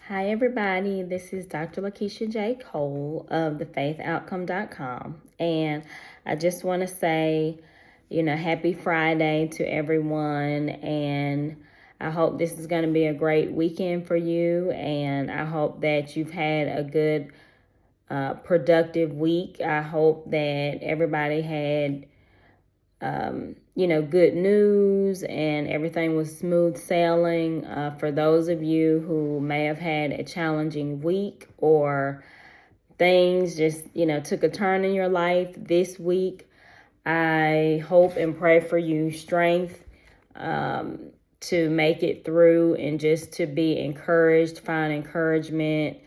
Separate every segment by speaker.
Speaker 1: Hi, everybody. This is Dr. Lakeisha J. Cole of thefaithoutcome.com. And I just want to say, happy Friday to everyone. And I hope this is going to be a great weekend for you. And I hope that you've had a good, productive week. I hope that everybody had good news and everything was smooth sailing. For those of you who may have had a challenging week or things just, took a turn in your life this week, I hope and pray for you strength to make it through and just to be encouraged, find encouragement,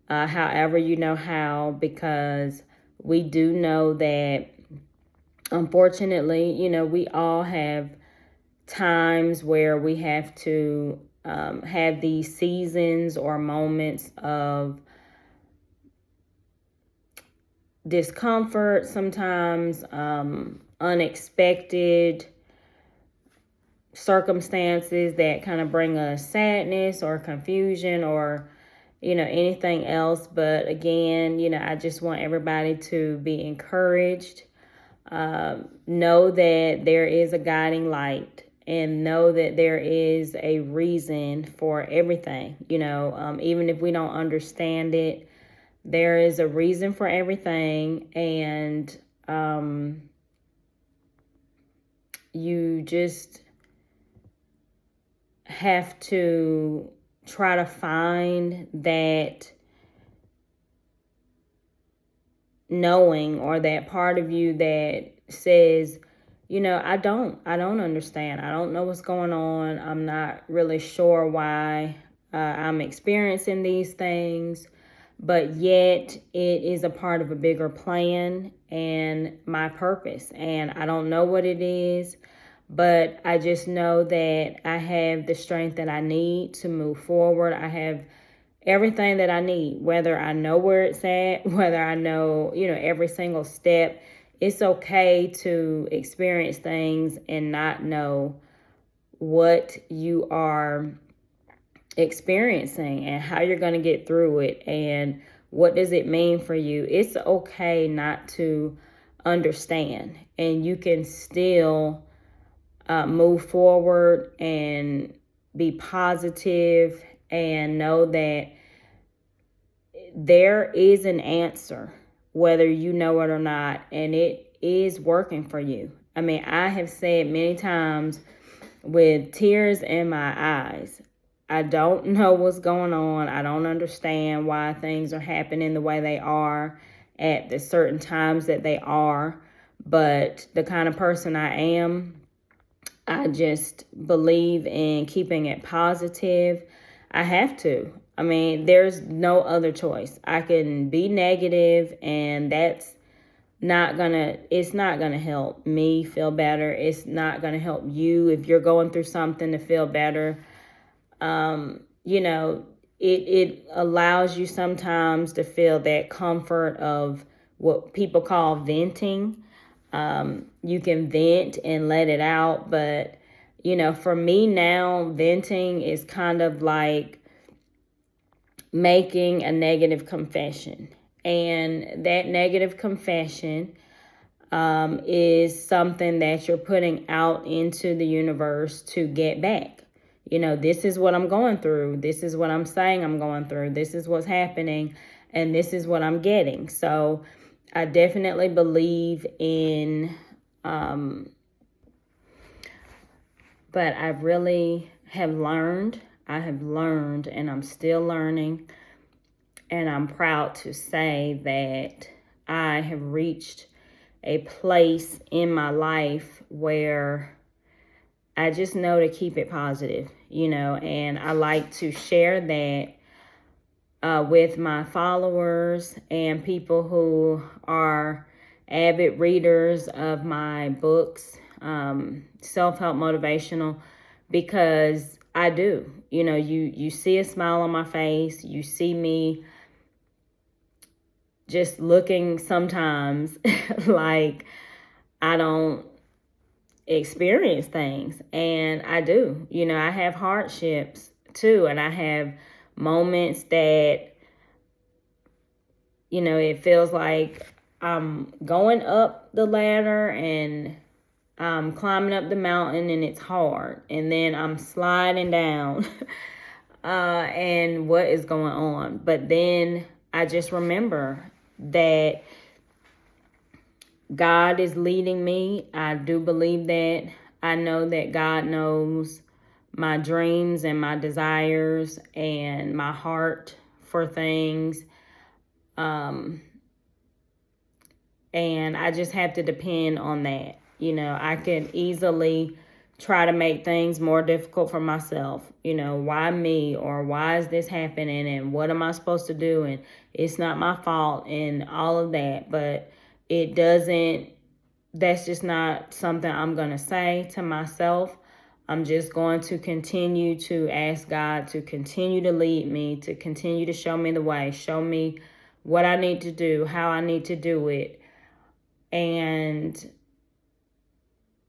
Speaker 1: however you know how, because we do know that unfortunately, we all have times where we have to have these seasons or moments of discomfort, sometimes unexpected circumstances that kind of bring us sadness or confusion or anything else. But again, I just want everybody to be encouraged. Know that there is a guiding light and know that there is a reason for everything. Even if we don't understand it, there is a reason for everything. And you just have to try to find that knowing or that part of you that says, I don't understand. I don't know what's going on. I'm not really sure why I'm experiencing these things, but yet it is a part of a bigger plan and my purpose. And I don't know what it is, but I just know that I have the strength that I need to move forward. I have everything that I need, whether I know where it's at, whether I know, every single step. It's okay to experience things and not know what you are experiencing and how you're going to get through it and what does it mean for you. It's okay not to understand, and you can still move forward and be positive and know that there is an answer, whether you know it or not, and it is working for you. I mean, I have said many times with tears in my eyes, I don't know what's going on. I don't understand why things are happening the way they are at the certain times that they are, but the kind of person I am, I just believe in keeping it positive. I have to. I mean, there's no other choice. I can be negative and it's not gonna help me feel better. It's not gonna help you if you're going through something to feel better. It allows you sometimes to feel that comfort of what people call venting. You can vent and let it out, but for me now, venting is kind of like making a negative confession. And that negative confession is something that you're putting out into the universe to get back. This is what I'm going through. This is what I'm saying I'm going through. This is what's happening. And this is what I'm getting. So I definitely believe in, but I really have learned. I have learned and I'm still learning. And I'm proud to say that I have reached a place in my life where I just know to keep it positive, and I like to share that with my followers and people who are avid readers of my books, self-help motivational, because I do. You see a smile on my face. You see me just looking sometimes like I don't experience things. And I do. I have hardships too, and I have moments that, it feels like I'm going up the ladder and I'm climbing up the mountain and it's hard. And then I'm sliding down and what is going on. But then I just remember that God is leading me. I do believe that. I know that God knows my dreams and my desires and my heart for things. And I just have to depend on that. I could easily try to make things more difficult for myself. Why me, or why is this happening, and what am I supposed to do, and it's not my fault, and all of that. But that's just not something I'm going to say to myself. I'm just going to continue to ask God to continue to lead me, to continue to show me the way, show me what I need to do, how I need to do it, and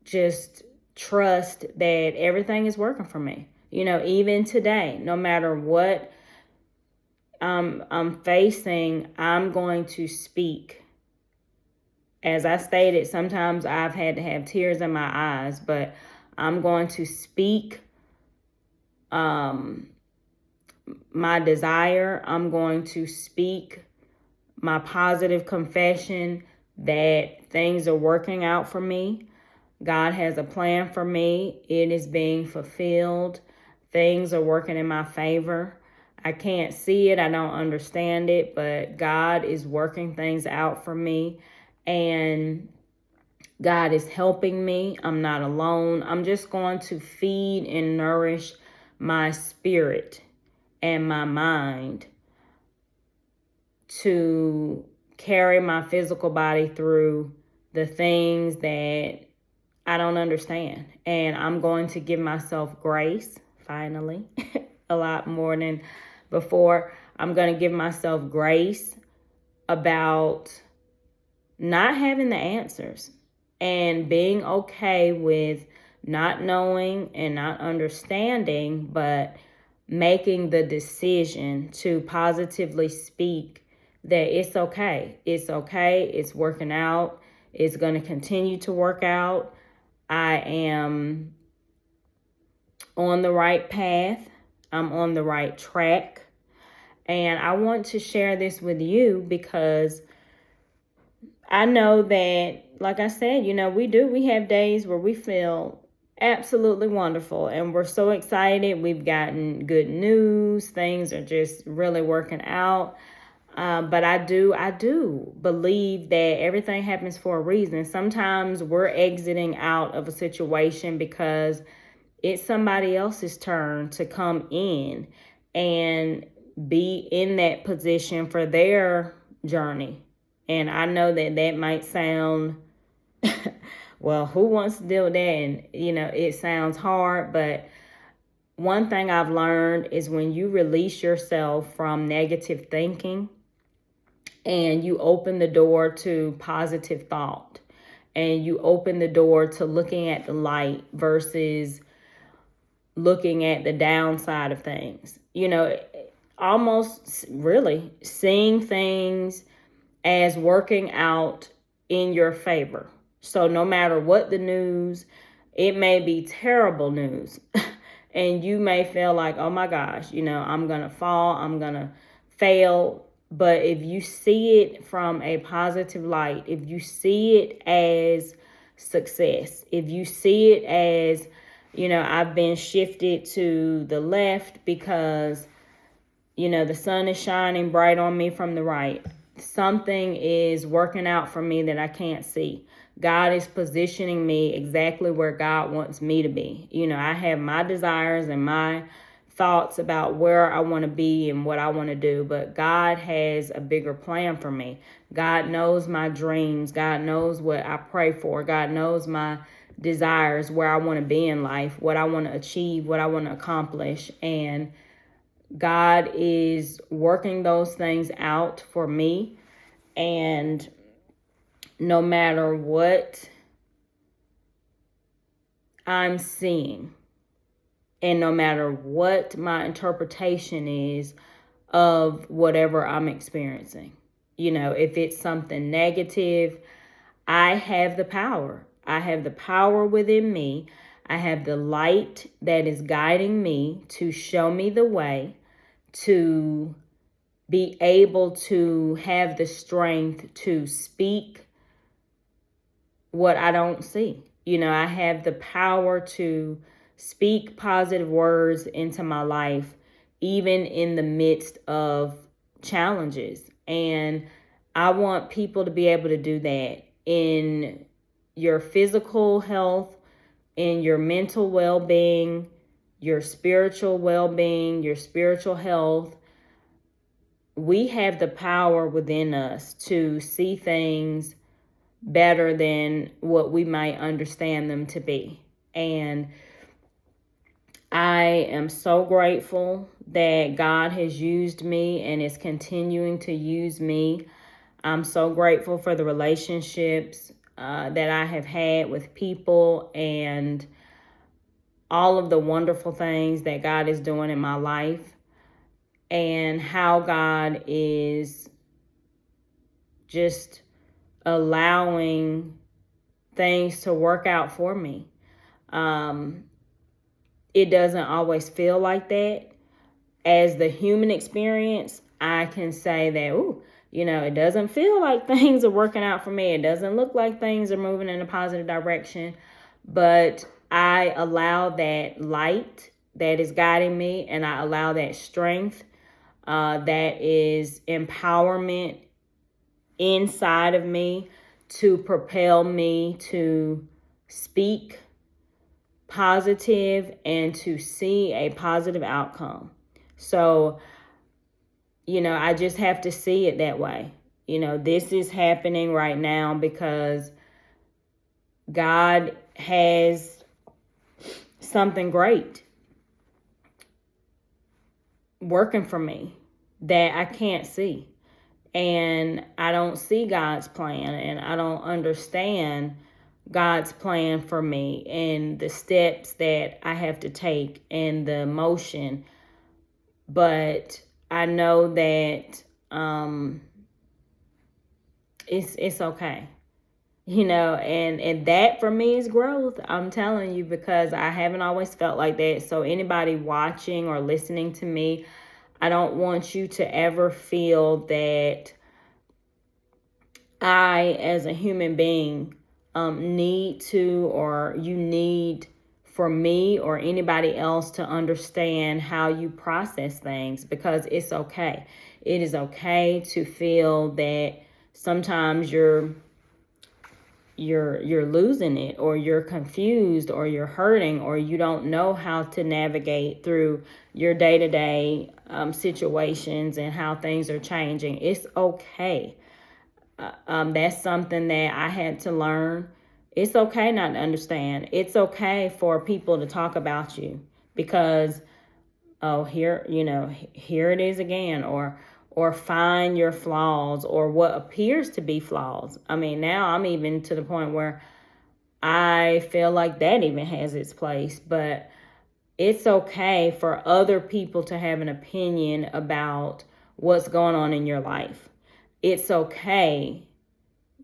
Speaker 1: just trust that everything is working for me. Even today, no matter what I'm facing, I'm going to speak. As I stated, sometimes I've had to have tears in my eyes, but I'm going to speak my desire. I'm going to speak my positive confession that things are working out for me. God has a plan for me. It is being fulfilled. Things are working in my favor. I can't see it. I don't understand it, but God is working things out for me. And God is helping me. I'm not alone. I'm just going to feed and nourish my spirit and my mind to carry my physical body through the things that I don't understand. And I'm going to give myself grace, finally, a lot more than before. I'm going to give myself grace about not having the answers and being okay with not knowing and not understanding, but making the decision to positively speak that it's okay. It's okay. It's working out. It's going to continue to work out. I am on the right path. I'm on the right track. And I want to share this with you because I know that, like I said, we have days where we feel absolutely wonderful and we're so excited. We've gotten good news. Things are just really working out. But I do believe that everything happens for a reason. Sometimes we're exiting out of a situation because it's somebody else's turn to come in and be in that position for their journey. And I know that might sound, well, who wants to deal with that? And, it sounds hard, but one thing I've learned is when you release yourself from negative thinking and you open the door to positive thought and you open the door to looking at the light versus looking at the downside of things, almost really seeing things as working out in your favor. So no matter what the news, it may be terrible news and you may feel like, oh my gosh, I'm going to fall, I'm going to fail. But if you see it from a positive light, if you see it as success, if you see it as, I've been shifted to the left because, the sun is shining bright on me from the right. Something is working out for me that I can't see. God is positioning me exactly where God wants me to be. I have my desires and my thoughts about where I want to be and what I want to do, but God has a bigger plan for me. God knows my dreams. God knows what I pray for. God knows my desires, where I want to be in life, what I want to achieve, what I want to accomplish. And God is working those things out for me. And no matter what I'm seeing, And no matter what my interpretation is of whatever I'm experiencing, if it's something negative, I have the power. I have the power within me. I have the light that is guiding me to show me the way, to be able to have the strength to speak what I don't see. I have the power to speak positive words into my life, even in the midst of challenges. And I want people to be able to do that in your physical health, in your mental well being, your spiritual well being, your spiritual health. We have the power within us to see things better than what we might understand them to be. And I am so grateful that God has used me and is continuing to use me. I'm so grateful for the relationships that I have had with people and all of the wonderful things that God is doing in my life, and how God is just allowing things to work out for me. It doesn't always feel like that. As the human experience, I can say that, it doesn't feel like things are working out for me. It doesn't look like things are moving in a positive direction. But I allow that light that is guiding me, and I allow that strength that is empowerment inside of me to propel me to speak positive and to see a positive outcome. So, I just have to see it that way. This is happening right now because God has something great working for me that I can't see. And I don't see God's plan, and I don't understand God's plan for me and the steps that I have to take and the motion. But I know that it's okay. And that for me is growth. I'm telling you, because I haven't always felt like that. So anybody watching or listening to me, I don't want you to ever feel that I, as a human being, need to, or you need for me or anybody else to understand how you process things, because it's okay. It is okay to feel that sometimes you're losing it, or you're confused, or you're hurting, or you don't know how to navigate through your day-to-day situations and how things are changing. It's okay. That's something that I had to learn. It's okay not to understand. It's okay for people to talk about you because, here it is again, or find your flaws or what appears to be flaws. I mean, now I'm even to the point where I feel like that even has its place, but it's okay for other people to have an opinion about what's going on in your life. It's okay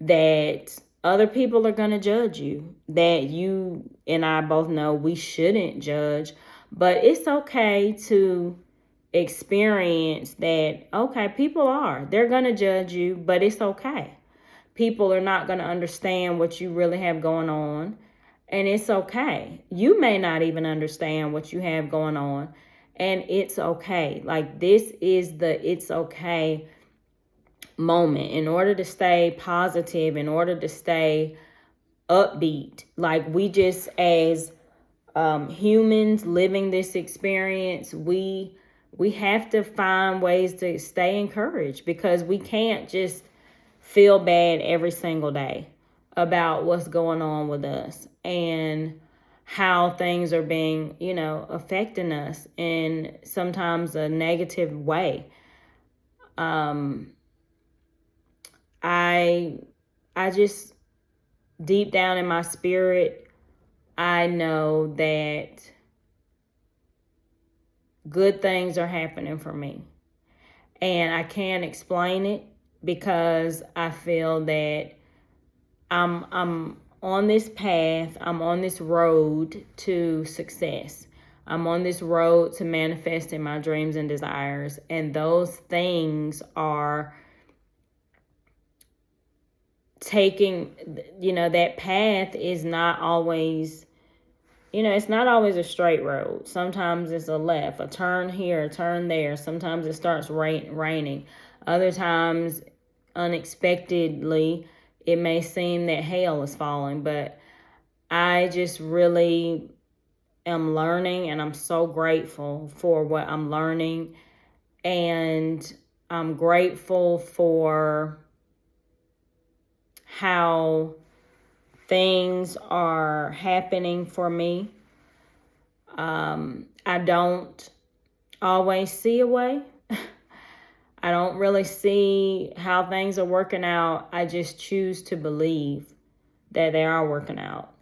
Speaker 1: that other people are going to judge you, that you and I both know we shouldn't judge, but it's okay to experience that, okay, they're going to judge you, but it's okay. People are not going to understand what you really have going on, and it's okay. You may not even understand what you have going on, and it's okay. Like, this is the it's okay moment. In order to stay positive, in order to stay upbeat, like, we just, as humans living this experience, we have to find ways to stay encouraged, because we can't just feel bad every single day about what's going on with us and how things are being, affecting us in sometimes a negative way. I just, deep down in my spirit, I know that good things are happening for me. And I can't explain it because I feel that I'm on this path, I'm on this road to success. I'm on this road to manifesting my dreams and desires. And those things are taking, that path is not always, it's not always a straight road. Sometimes it's a left, a turn here, a turn there. Sometimes it starts raining. Other times, unexpectedly, it may seem that hail is falling, but I just really am learning, and I'm so grateful for what I'm learning. And I'm grateful for how things are happening for me. I don't always see a way. I don't really see how things are working out. I just choose to believe that they are working out.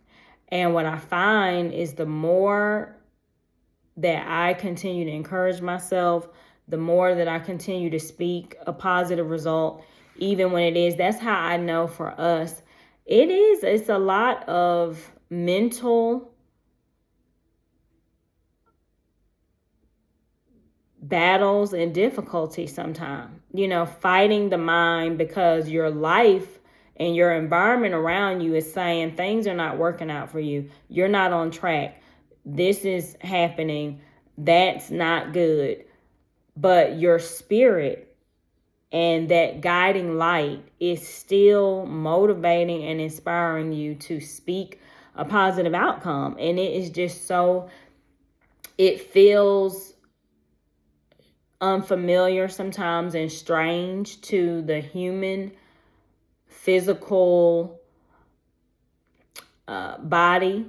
Speaker 1: And what I find is the more that I continue to encourage myself, the more that I continue to speak a positive result, even when it is, that's how I know for us, it's a lot of mental battles and difficulty sometimes, fighting the mind because your life and your environment around you is saying things are not working out for you. You're not on track. This is happening. That's not good. But your spirit and that guiding light is still motivating and inspiring you to speak a positive outcome. And it is just it feels unfamiliar sometimes and strange to the human physical body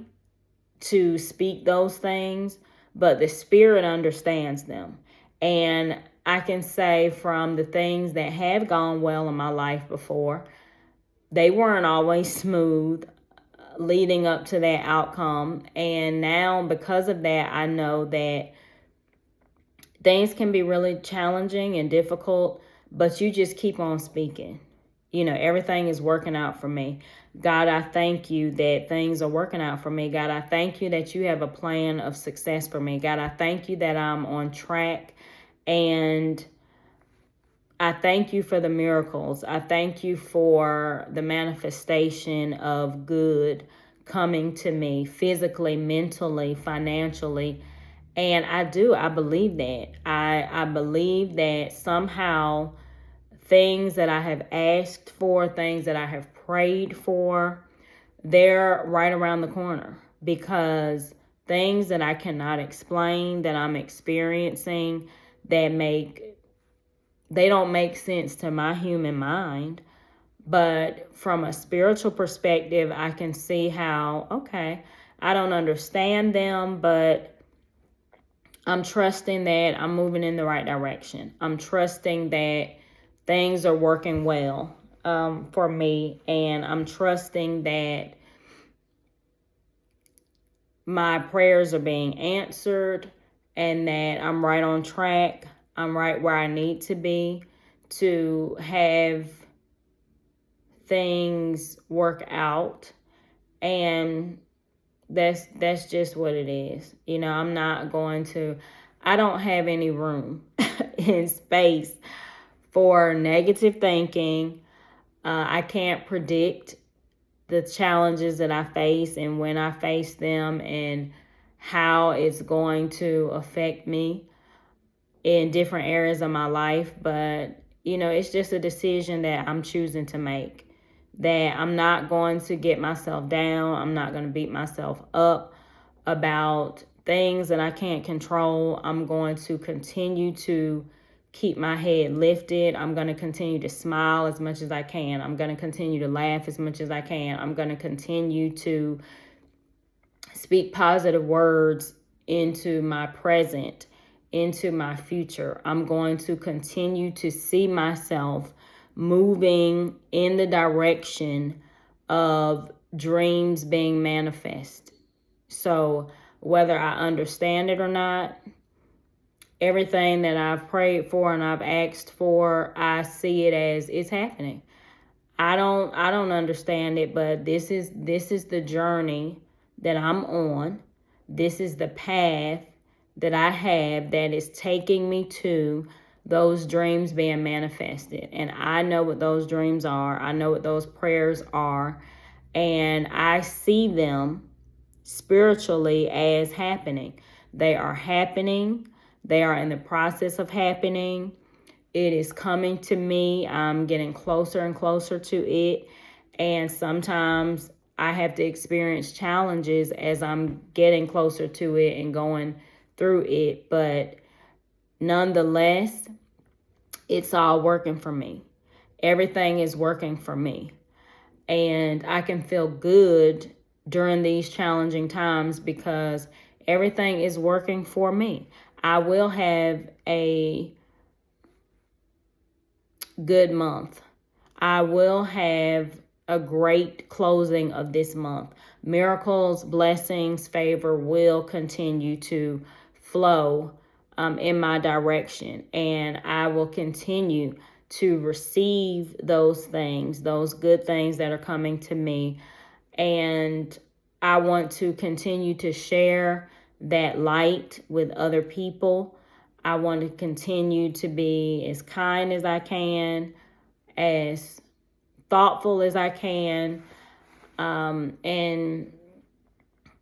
Speaker 1: to speak those things, but the spirit understands them. And I can say from the things that have gone well in my life before, they weren't always smooth leading up to that outcome. And now because of that, I know that things can be really challenging and difficult, but you just keep on speaking. Everything is working out for me. God, I thank you that things are working out for me. God, I thank you that you have a plan of success for me. God, I thank you that I'm on track, and I thank you for the miracles. I thank you for the manifestation of good coming to me physically, mentally, financially. And I believe that. I believe that somehow things that I have asked for, things that I have prayed for, they're right around the corner, because things that I cannot explain that I'm experiencing they don't make sense to my human mind. But from a spiritual perspective, I can see how, okay, I don't understand them, but I'm trusting that I'm moving in the right direction. I'm trusting that things are working well for me. And I'm trusting that my prayers are being answered and that I'm right on track. I'm right where I need to be to have things work out. And that's just what it is. I don't have any room in space for negative thinking. I can't predict the challenges that I face and when I face them and how it's going to affect me in different areas of my life. But, it's just a decision that I'm choosing to make, that I'm not going to get myself down. I'm not going to beat myself up about things that I can't control. I'm going to continue to keep my head lifted. I'm going to continue to smile as much as I can. I'm going to continue to laugh as much as I can. I'm going to continue to speak positive words into my present, into my future. I'm going to continue to see myself moving in the direction of dreams being manifest. So whether I understand it or not, everything that I've prayed for and I've asked for, I see it as it's happening. I don't understand it, but this is the journey that I'm on. This is the path that I have that is taking me to those dreams being manifested. And I know what those dreams are. I know what those prayers are. And I see them spiritually as happening. They are happening. They are in the process of happening. It is coming to me. I'm getting closer and closer to it. And sometimes I have to experience challenges as I'm getting closer to it and going through it. But nonetheless, it's all working for me. Everything is working for me. And I can feel good during these challenging times because everything is working for me. I will have a good month. I will have a great closing of this month. Miracles, blessings, favor will continue to flow in my direction, and I will continue to receive those things, those good things that are coming to me. And I want to continue to share that light with other people. I want to continue to be as kind as I can, as thoughtful as I can. And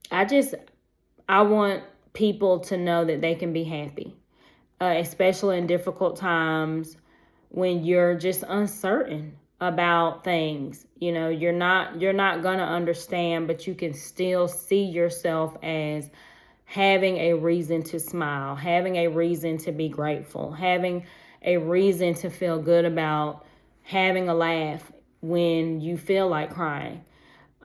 Speaker 1: I want people to know that they can be happy, especially in difficult times when you're just uncertain about things. You know, you're not going to understand, but you can still see yourself as having a reason to smile, having a reason to be grateful, having a reason to feel good about having a laugh when you feel like crying.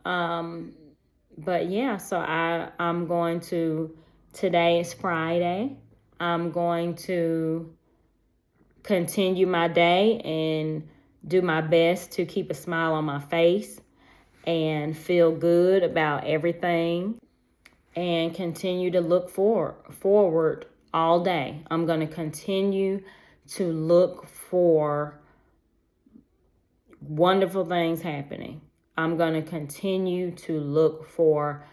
Speaker 1: But yeah, so I'm going to, today is Friday. I'm going to continue my day and do my best to keep a smile on my face and feel good about everything and continue to look forward all day. I'm going to continue to look for wonderful things happening. I'm going to continue to look for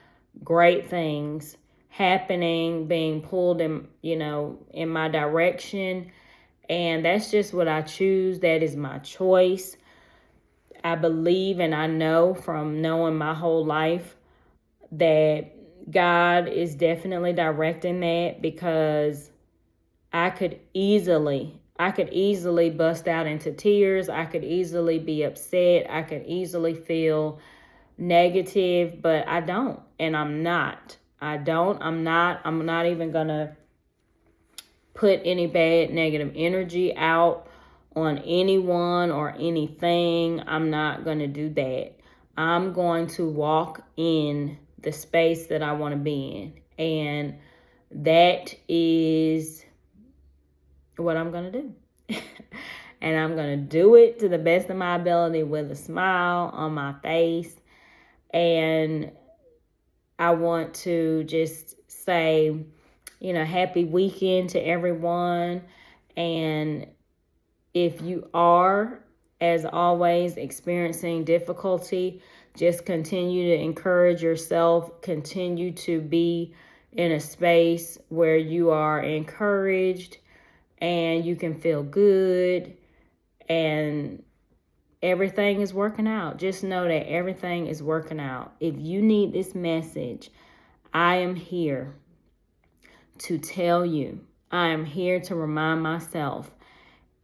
Speaker 1: great things happening, being pulled in my direction. And that's just what I choose. That is my choice. I believe and I know from knowing my whole life that God is definitely directing that, because I could easily bust out into tears. I could easily be upset. I could easily feel negative, but I don't. And I'm not. I'm not even going to put any bad negative energy out on anyone or anything. I'm not going to do that. I'm going to walk in the space that I want to be in. And that is what I'm going to do. And I'm going to do it to the best of my ability with a smile on my face. And I want to just say, happy weekend to everyone. And if you are, as always, experiencing difficulty, just continue to encourage yourself. Continue to be in a space where you are encouraged and you can feel good and everything is working out. Just know that everything is working out. If you need this message, I am here to tell you. I am here to remind myself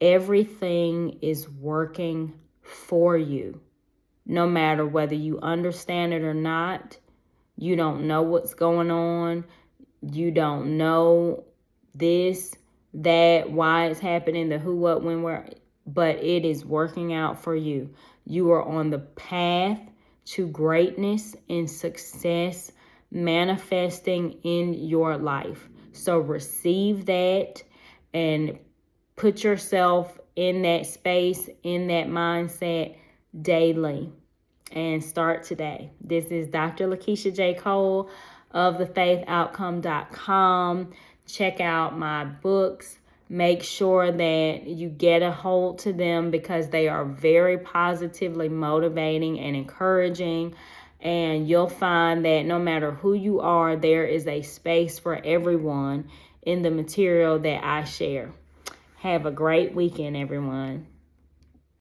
Speaker 1: everything is working for you. No matter whether you understand it or not, you don't know what's going on. You don't know this, that, why it's happening, the who, what, when, where, but it is working out for you. You are on the path to greatness and success manifesting in your life. So receive that and put yourself in that space, in that mindset daily, and start today. This is Dr. Lakeisha J. Cole of thefaithoutcome.com. check out my books. Make sure that you get a hold to them because they are very positively motivating and encouraging. And you'll find that no matter who you are, there is a space for everyone in the material that I share. Have a great weekend, everyone.